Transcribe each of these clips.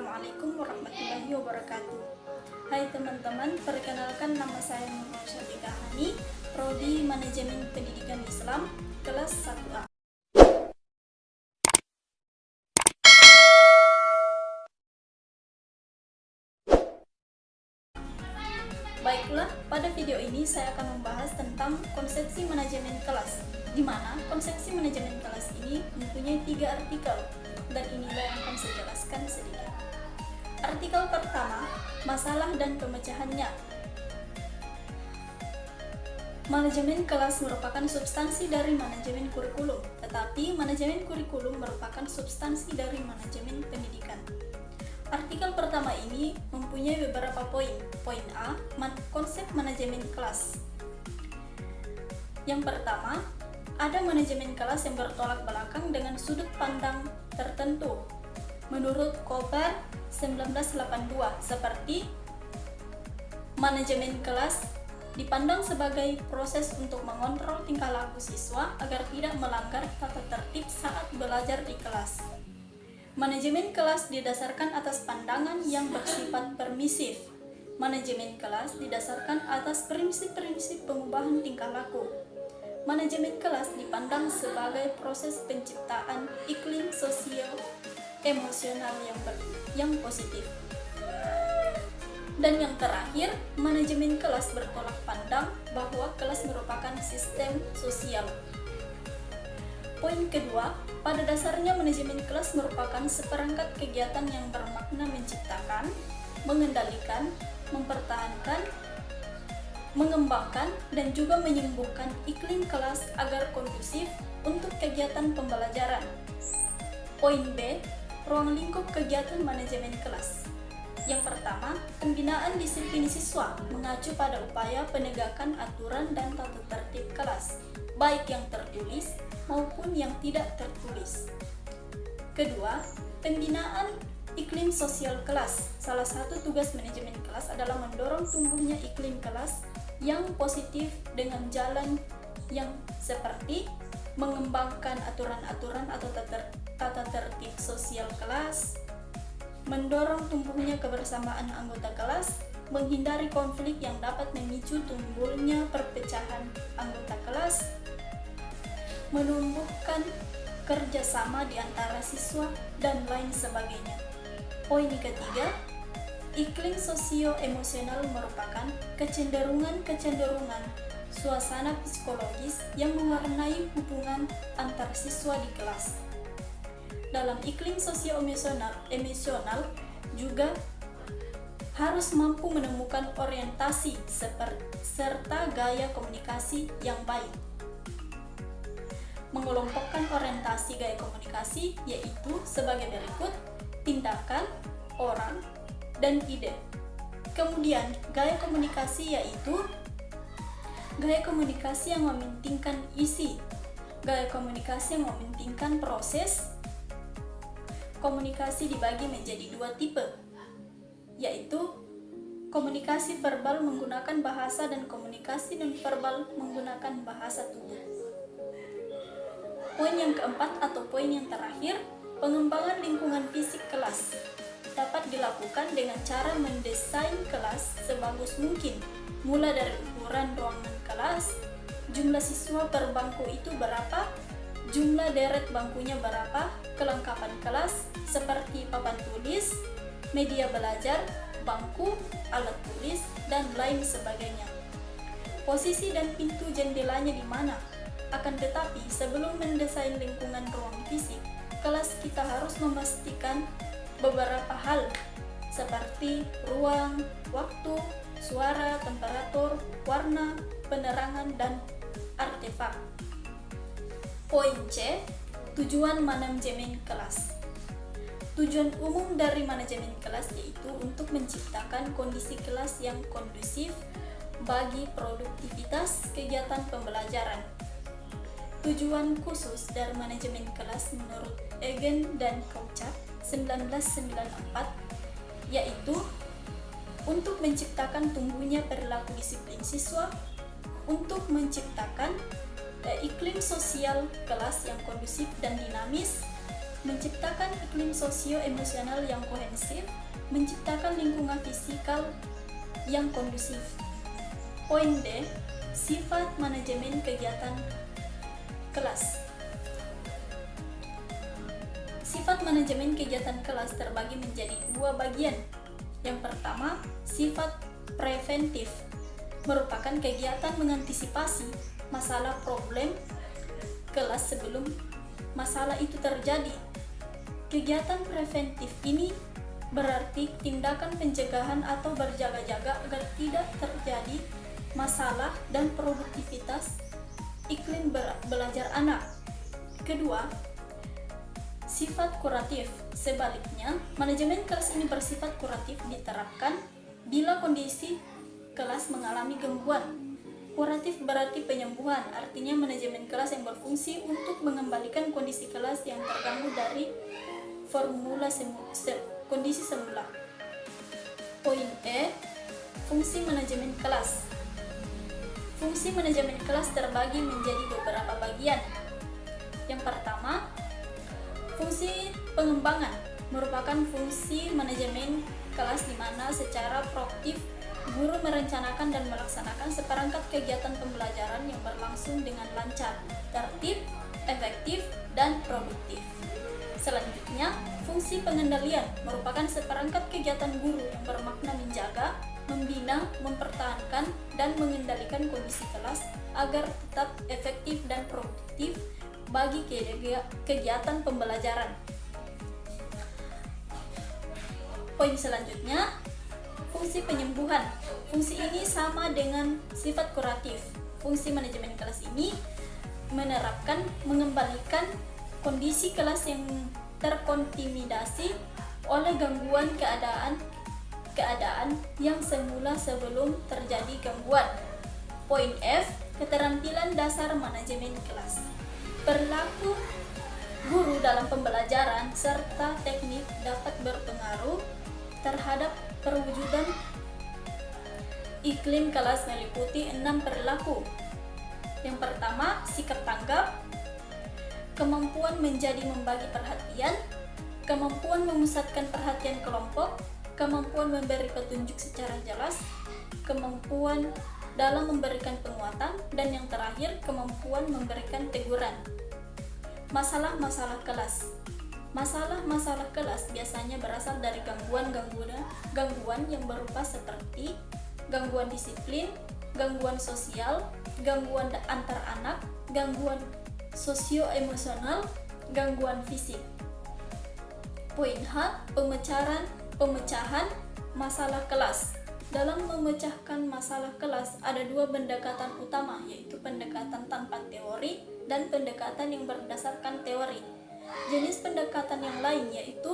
Assalamualaikum warahmatullahi wabarakatuh. Hai teman-teman, perkenalkan nama saya Nurul Syafiqah Hani, Prodi Manajemen Pendidikan Islam, kelas 1A. Baiklah, pada video ini saya akan membahas tentang konsepsi manajemen kelas, di mana konsepsi manajemen kelas ini mempunyai 3 artikel, dan inilah yang akan saya jelaskan sedikit. Artikel pertama, masalah dan pemecahannya. Manajemen kelas merupakan substansi dari manajemen kurikulum, tetapi manajemen kurikulum merupakan substansi dari manajemen pendidikan. Artikel pertama ini mempunyai beberapa poin. Poin A, konsep manajemen kelas. Yang pertama, ada manajemen kelas yang bertolak belakang dengan sudut pandang tertentu. Menurut Koper 1982, seperti manajemen kelas dipandang sebagai proses untuk mengontrol tingkah laku siswa agar tidak melanggar tata tertib saat belajar di kelas. Manajemen kelas didasarkan atas pandangan yang bersifat permisif. Manajemen kelas didasarkan atas prinsip-prinsip pengubahan tingkah laku. Manajemen kelas dipandang sebagai proses penciptaan iklim sosial emosional yang positif. Dan yang terakhir, manajemen kelas bertolak pandang bahwa kelas merupakan sistem sosial. Poin kedua, pada dasarnya manajemen kelas merupakan seperangkat kegiatan yang bermakna menciptakan, mengendalikan, mempertahankan, mengembangkan, dan juga menyembuhkan iklim kelas agar kondusif untuk kegiatan pembelajaran. Poin B, ruang lingkup kegiatan manajemen kelas. Yang pertama, pembinaan disiplin siswa mengacu pada upaya penegakan aturan dan tata tertib kelas, baik yang tertulis maupun yang tidak tertulis. Kedua, pembinaan iklim sosial kelas. Salah satu tugas manajemen kelas adalah mendorong tumbuhnya iklim kelas yang positif dengan jalan yang seperti mengembangkan aturan-aturan atau tata tertib sosial kelas, mendorong tumbuhnya kebersamaan anggota kelas, menghindari konflik yang dapat memicu timbulnya perpecahan anggota kelas, menumbuhkan kerjasama di antara siswa, dan lain sebagainya. Poin ketiga, iklim sosio-emosional merupakan kecenderungan suasana psikologis yang mewarnai hubungan antar siswa di kelas. Dalam iklim sosio-emosional juga harus mampu menemukan orientasi serta gaya komunikasi yang baik. Mengelompokkan orientasi gaya komunikasi yaitu sebagai berikut: tindakan, orang, dan ide. Kemudian, gaya komunikasi yaitu gaya komunikasi yang mementingkan isi, gaya komunikasi yang mementingkan proses. Komunikasi dibagi menjadi 2 tipe, yaitu komunikasi verbal menggunakan bahasa dan komunikasi non-verbal menggunakan bahasa tubuh. Poin yang keempat atau poin yang terakhir, pengembangan lingkungan fisik kelas dapat dilakukan dengan cara mendesain kelas sebagus mungkin, mulai dari ukuran ruangan kelas, jumlah siswa per bangku itu berapa, jumlah deret bangkunya berapa, kelengkapan kelas seperti papan tulis, media belajar, bangku, alat tulis, dan lain sebagainya. Posisi dan pintu jendelanya di mana? Akan tetapi, sebelum mendesain lingkungan ruang fisik, kelas kita harus memastikan beberapa hal seperti ruang, waktu, suara, temperatur, warna, penerangan, dan artefak. Poin C, tujuan manajemen kelas. Tujuan umum dari manajemen kelas yaitu untuk menciptakan kondisi kelas yang kondusif bagi produktivitas kegiatan pembelajaran. Tujuan khusus dari manajemen kelas menurut Egen dan Kauchak 1994 yaitu untuk menciptakan tumbuhnya perilaku disiplin siswa, untuk menciptakan iklim sosial kelas yang kondusif dan dinamis, menciptakan iklim sosio-emosional yang kohensif, menciptakan lingkungan fisikal yang kondusif. Poin D, sifat manajemen kegiatan kelas. Sifat manajemen kegiatan kelas terbagi menjadi dua bagian. Yang pertama, sifat preventif, merupakan kegiatan mengantisipasi masalah problem kelas sebelum masalah itu terjadi. Kegiatan preventif ini berarti tindakan pencegahan atau berjaga-jaga agar tidak terjadi masalah dan produktivitas iklim belajar anak. Kedua, sifat kuratif. Sebaliknya, manajemen kelas ini bersifat kuratif diterapkan bila kondisi kelas mengalami gangguan. Kuratif berarti penyembuhan, artinya manajemen kelas yang berfungsi untuk mengembalikan kondisi kelas yang terganggu dari kondisi semula. Poin E, fungsi manajemen kelas. Fungsi manajemen kelas terbagi menjadi beberapa bagian. Yang pertama, fungsi pengembangan merupakan fungsi manajemen kelas di mana secara proaktif guru merencanakan dan melaksanakan seperangkat kegiatan pembelajaran yang berlangsung dengan lancar, tertib, efektif, dan produktif. Selanjutnya, fungsi pengendalian merupakan seperangkat kegiatan guru yang bermakna menjaga, membina, mempertahankan, dan mengendalikan kondisi kelas agar tetap efektif dan produktif bagi kegiatan pembelajaran. Poin selanjutnya, fungsi penyembuhan. Fungsi ini sama dengan sifat kuratif. Fungsi manajemen kelas ini menerapkan, mengembalikan kondisi kelas yang terkontaminasi oleh gangguan keadaan yang semula sebelum terjadi gangguan. Poin F, keterampilan dasar manajemen kelas. Perilaku guru dalam pembelajaran serta teknik dapat berpengaruh terhadap perwujudan iklim kelas meliputi 6 perilaku. Yang pertama, sikap tanggap, kemampuan menjadi membagi perhatian, kemampuan memusatkan perhatian kelompok, kemampuan memberi petunjuk secara jelas, kemampuan dalam memberikan penguatan, dan yang terakhir, kemampuan memberikan teguran. Masalah-masalah kelas. Masalah-masalah kelas biasanya berasal dari gangguan yang berupa seperti gangguan disiplin, gangguan sosial, gangguan antar anak, gangguan sosio-emosional, gangguan fisik. Poin H, pemecahan masalah kelas. Dalam memecahkan masalah kelas ada dua pendekatan utama, yaitu pendekatan tanpa teori dan pendekatan yang berdasarkan teori. Jenis pendekatan yang lain yaitu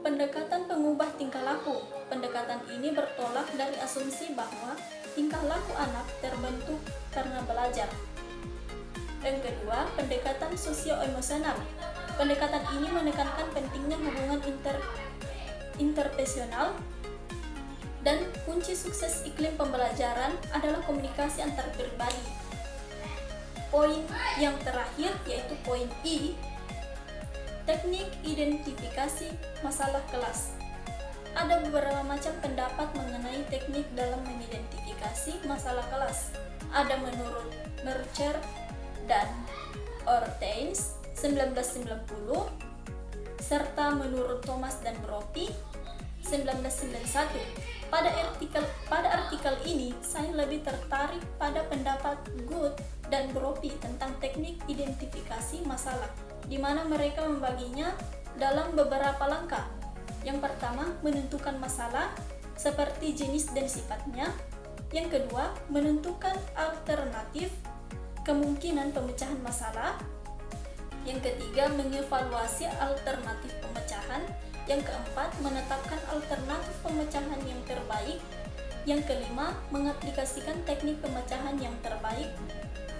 pendekatan pengubah tingkah laku. Pendekatan ini bertolak dari asumsi bahwa tingkah laku anak terbentuk karena belajar. Dan kedua, pendekatan sosio-emosional. Pendekatan ini menekankan pentingnya hubungan interpersonal dan kunci sukses iklim pembelajaran adalah komunikasi antar pribadi. Poin yang terakhir yaitu poin I, teknik identifikasi masalah kelas. Ada beberapa macam pendapat mengenai teknik dalam mengidentifikasi masalah kelas. Ada menurut Mercer dan Ortains 1990, serta menurut Thomas dan Brophy 1991. Pada artikel ini, saya lebih tertarik pada pendapat Good dan Brophy tentang teknik identifikasi masalah, di mana mereka membaginya dalam beberapa langkah. Yang pertama, menentukan masalah seperti jenis dan sifatnya. Yang kedua, menentukan alternatif kemungkinan pemecahan masalah. Yang ketiga, mengevaluasi alternatif pemecahan. Yang keempat, menetapkan alternatif pemecahan yang terbaik. Yang kelima, mengaplikasikan teknik pemecahan yang terbaik.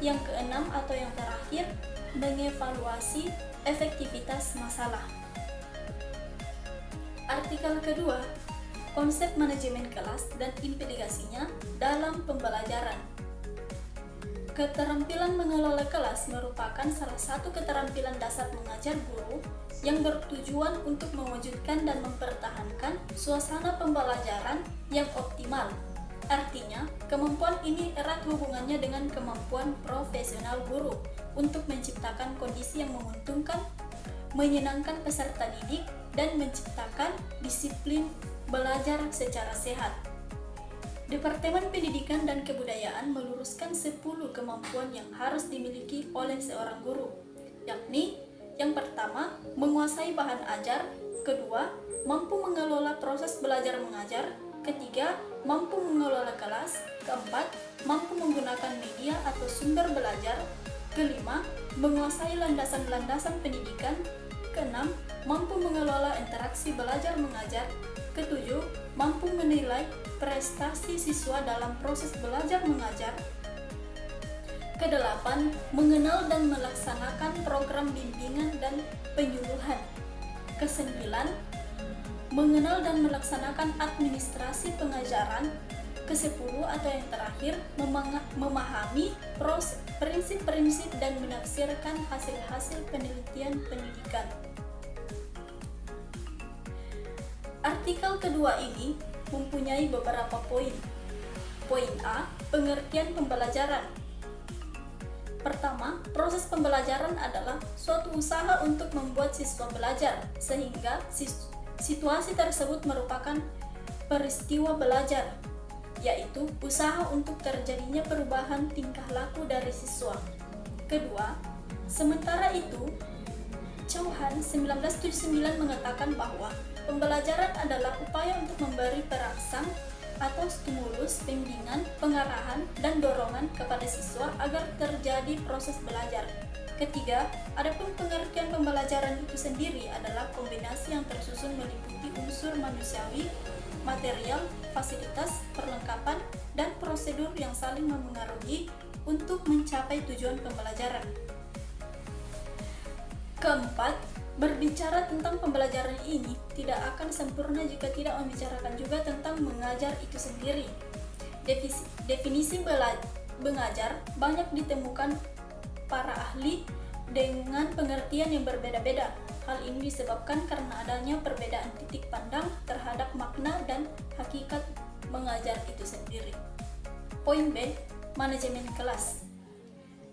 Yang keenam atau yang terakhir, mengevaluasi efektivitas masalah. Artikel kedua, konsep manajemen kelas dan implikasinya dalam pembelajaran. Keterampilan mengelola kelas merupakan salah satu keterampilan dasar mengajar guru yang bertujuan untuk mewujudkan dan mempertahankan suasana pembelajaran yang optimal. Artinya, kemampuan ini erat hubungannya dengan kemampuan profesional guru untuk menciptakan kondisi yang menguntungkan, menyenangkan peserta didik, dan menciptakan disiplin belajar secara sehat. Departemen Pendidikan dan Kebudayaan meluruskan 10 kemampuan yang harus dimiliki oleh seorang guru, yakni yang pertama, menguasai bahan ajar, kedua, mampu mengelola proses belajar mengajar, ketiga, mampu mengelola kelas, keempat, mampu menggunakan media atau sumber belajar, kelima, menguasai landasan-landasan pendidikan, keenam, mampu mengelola interaksi belajar mengajar, ketujuh, mampu menilai prestasi siswa dalam proses belajar mengajar, kedelapan, mengenal dan melaksanakan program bimbingan dan penyuluhan, kesembilan, mengenal dan melaksanakan administrasi pengajaran, kesepuluh atau yang terakhir, memahami prinsip-prinsip dan menafsirkan hasil-hasil penelitian pendidikan. Artikel kedua ini mempunyai beberapa poin. Poin A, pengertian pembelajaran. Pertama, proses pembelajaran adalah suatu usaha untuk membuat siswa belajar, sehingga situasi tersebut merupakan peristiwa belajar, yaitu usaha untuk terjadinya perubahan tingkah laku dari siswa. Kedua, sementara itu, Chauhan 1979 mengatakan bahwa pembelajaran adalah upaya untuk memberi perangsang atau stimulus, bimbingan, pengarahan, dan dorongan kepada siswa agar terjadi proses belajar. Ketiga, adapun pengertian pembelajaran itu sendiri adalah kombinasi yang tersusun meliputi unsur manusiawi, material, fasilitas, perlengkapan, dan prosedur yang saling memengaruhi untuk mencapai tujuan pembelajaran. Keempat, berbicara tentang pembelajaran ini tidak akan sempurna jika tidak membicarakan juga tentang mengajar itu sendiri. Definisi mengajar banyak ditemukan para ahli dengan pengertian yang berbeda-beda. Hal ini disebabkan karena adanya perbedaan titik pandang terhadap makna dan hakikat mengajar itu sendiri. Poin B, manajemen kelas.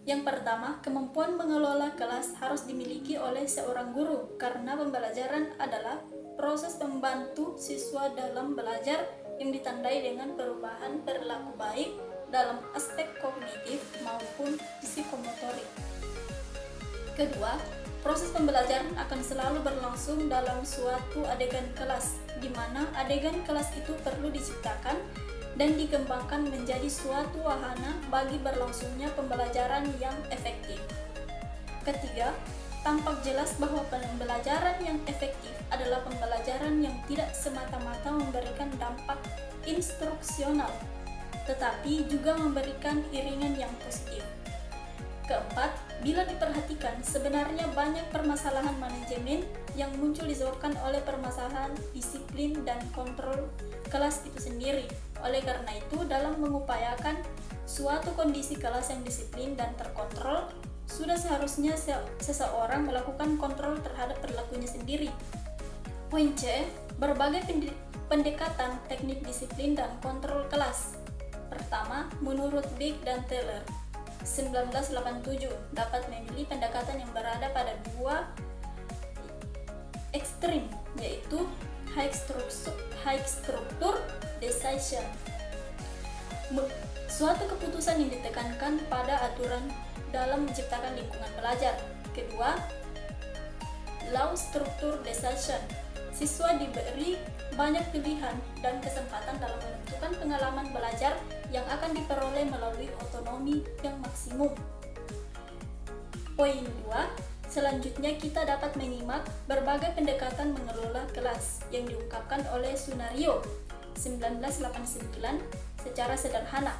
Yang pertama, kemampuan mengelola kelas harus dimiliki oleh seorang guru karena pembelajaran adalah proses membantu siswa dalam belajar yang ditandai dengan perubahan perilaku baik dalam aspek kognitif maupun psikomotorik. Kedua, proses pembelajaran akan selalu berlangsung dalam suatu adegan kelas, di mana adegan kelas itu perlu diciptakan dan dikembangkan menjadi suatu wahana bagi berlangsungnya pembelajaran yang efektif. Ketiga, tampak jelas bahwa pembelajaran yang efektif adalah pembelajaran yang tidak semata-mata memberikan dampak instruksional, tetapi juga memberikan iringan yang positif. Keempat, bila diperhatikan, sebenarnya banyak permasalahan manajemen yang muncul disebabkan oleh permasalahan disiplin dan kontrol kelas itu sendiri. Oleh karena itu, dalam mengupayakan suatu kondisi kelas yang disiplin dan terkontrol, sudah seharusnya seseorang melakukan kontrol terhadap perilakunya sendiri. Poin C, berbagai pendekatan teknik disiplin dan kontrol kelas. Pertama, menurut Big dan Taylor 1987, dapat memilih pendekatan yang berada pada dua ekstrim, yaitu high structure decision, suatu keputusan yang ditekankan pada aturan dalam menciptakan lingkungan belajar. Kedua, low structure decision, siswa diberi banyak pilihan dan kesempatan dalam menentukan pengalaman belajar yang akan diperoleh melalui otonomi yang maksimum. Poin 2, selanjutnya kita dapat menyimak berbagai pendekatan mengelola kelas yang diungkapkan oleh Sunario 1989 secara sederhana.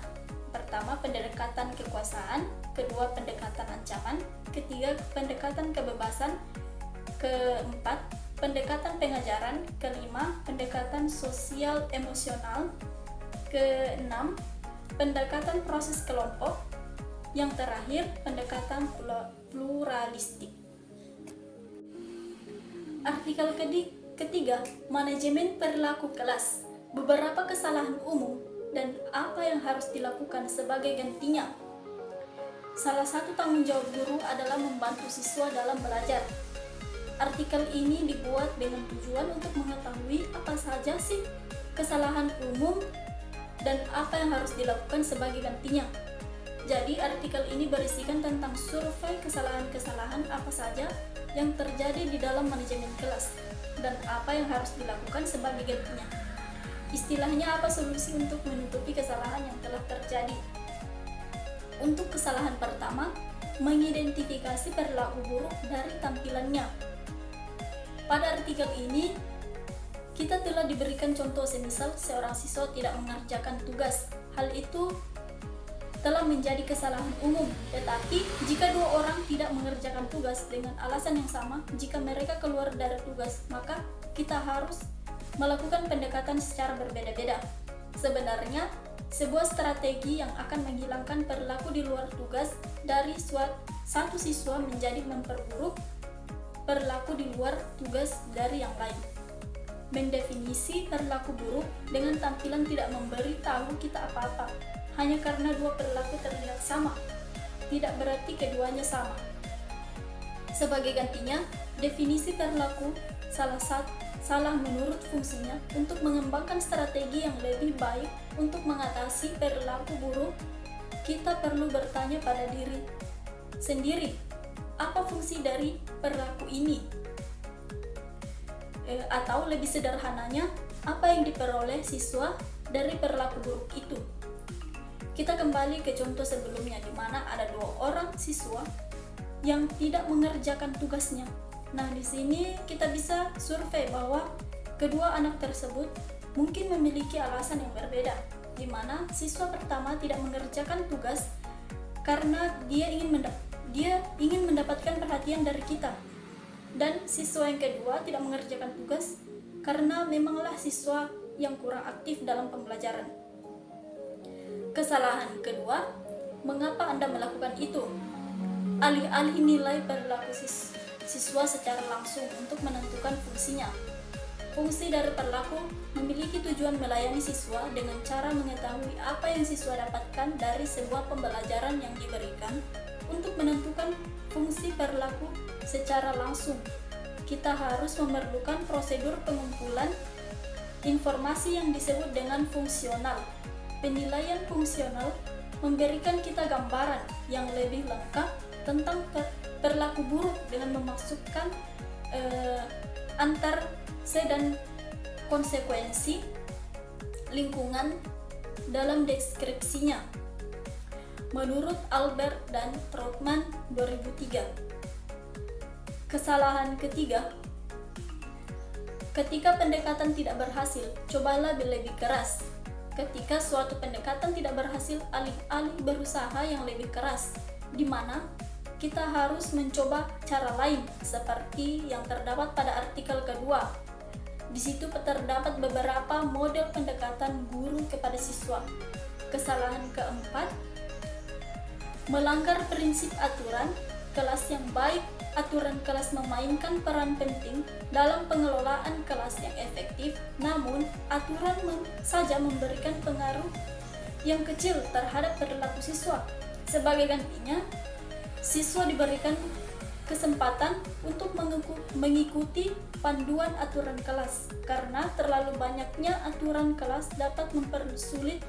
Pertama, pendekatan kekuasaan, kedua, pendekatan ancaman, ketiga, pendekatan kebebasan, keempat, pendekatan pengajaran, kelima, pendekatan sosial emosional, keenam, pendekatan proses kelompok, Yang terakhir, pendekatan pluralistik. Artikel ketiga, manajemen perilaku kelas, beberapa kesalahan umum, dan apa yang harus dilakukan sebagai gantinya. Salah satu tanggung jawab guru adalah membantu siswa dalam belajar. Artikel ini dibuat dengan tujuan untuk mengetahui apa saja sih kesalahan umum dan apa yang harus dilakukan sebagai gantinya. Jadi artikel ini berisikan tentang survei kesalahan-kesalahan apa saja yang terjadi di dalam manajemen kelas dan apa yang harus dilakukan sebagai gantinya. Istilahnya apa solusi untuk menutupi kesalahan yang telah terjadi. Untuk kesalahan pertama, mengidentifikasi perilaku buruk dari tampilannya. Pada artikel ini, kita telah diberikan contoh semisal seorang siswa tidak mengerjakan tugas. Hal itu telah menjadi kesalahan umum, tetapi jika dua orang tidak mengerjakan tugas dengan alasan yang sama, jika mereka keluar dari tugas, maka kita harus melakukan pendekatan secara berbeda-beda. Sebenarnya, sebuah strategi yang akan menghilangkan perilaku di luar tugas dari satu siswa menjadi memperburuk perilaku di luar tugas dari yang lain. Mendefinisi perilaku buruk dengan tampilan tidak memberi tahu kita apa-apa, hanya karena dua perilaku terlihat sama, tidak berarti keduanya sama. Sebagai gantinya, definisi perilaku salah menurut fungsinya. Untuk mengembangkan strategi yang lebih baik untuk mengatasi perilaku buruk, kita perlu bertanya pada diri sendiri, apa fungsi dari perilaku ini? Atau lebih sederhananya, apa yang diperoleh siswa dari perilaku buruk itu? Kita kembali ke contoh sebelumnya di mana ada dua orang siswa yang tidak mengerjakan tugasnya. Nah, di sini kita bisa survei bahwa kedua anak tersebut mungkin memiliki alasan yang berbeda, di mana siswa pertama tidak mengerjakan tugas karena dia ingin mendapatkan perhatian dari kita. Dan siswa yang kedua tidak mengerjakan tugas karena memanglah siswa yang kurang aktif dalam pembelajaran. Kesalahan kedua, mengapa Anda melakukan itu? Alih-alih nilai perilaku siswa secara langsung untuk menentukan fungsinya. Fungsi dari perilaku memiliki tujuan melayani siswa dengan cara mengetahui apa yang siswa dapatkan dari sebuah pembelajaran yang diberikan. Untuk menentukan fungsi perilaku secara langsung, kita harus memerlukan prosedur pengumpulan informasi yang disebut dengan fungsional. Penilaian fungsional memberikan kita gambaran yang lebih lengkap tentang perilaku buruk dengan memasukkan antarse dan konsekuensi lingkungan dalam deskripsinya. Menurut Albert dan Trautmann 2003. Kesalahan ketiga, ketika pendekatan tidak berhasil, cobalah lebih keras. Ketika suatu pendekatan tidak berhasil, alih-alih berusaha yang lebih keras, di mana kita harus mencoba cara lain, seperti yang terdapat pada artikel kedua. Di situ terdapat beberapa model pendekatan guru kepada siswa. Kesalahan keempat, melanggar prinsip aturan kelas yang baik. Aturan kelas memainkan peran penting dalam pengelolaan kelas yang efektif, namun aturan saja memberikan pengaruh yang kecil terhadap perilaku siswa. Sebagai gantinya, siswa diberikan kesempatan untuk mengikuti panduan aturan kelas, karena terlalu banyaknya aturan kelas dapat mempersulit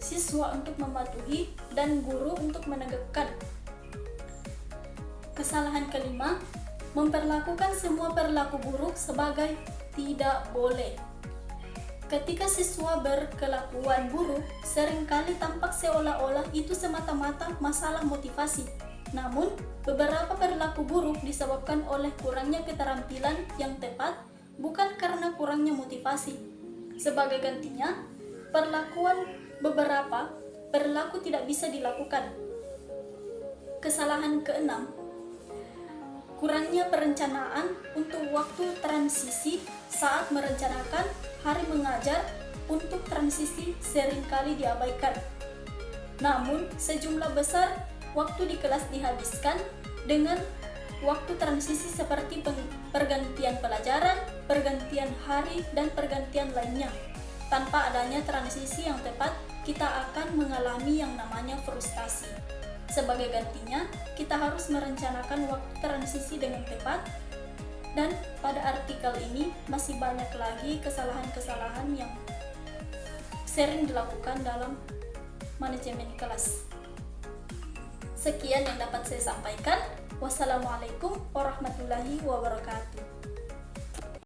siswa untuk mematuhi dan guru untuk menegakkan. Kesalahan kelima, memperlakukan semua perilaku buruk sebagai tidak boleh. Ketika siswa berkelakuan buruk, seringkali tampak seolah-olah itu semata-mata masalah motivasi. Namun, beberapa perilaku buruk disebabkan oleh kurangnya keterampilan yang tepat, bukan karena kurangnya motivasi. Sebagai gantinya, beberapa perilaku tidak bisa dilakukan. Kesalahan keenam, kurangnya perencanaan untuk waktu transisi saat merencanakan hari mengajar untuk transisi seringkali diabaikan. Namun, sejumlah besar waktu di kelas dihabiskan dengan waktu transisi seperti pergantian pelajaran, pergantian hari, dan pergantian lainnya. Tanpa adanya transisi yang tepat, kita akan mengalami yang namanya frustasi. Sebagai gantinya, kita harus merencanakan waktu transisi dengan tepat. Dan pada artikel ini masih banyak lagi kesalahan-kesalahan yang sering dilakukan dalam manajemen kelas. Sekian yang dapat saya sampaikan. Wassalamualaikum warahmatullahi wabarakatuh.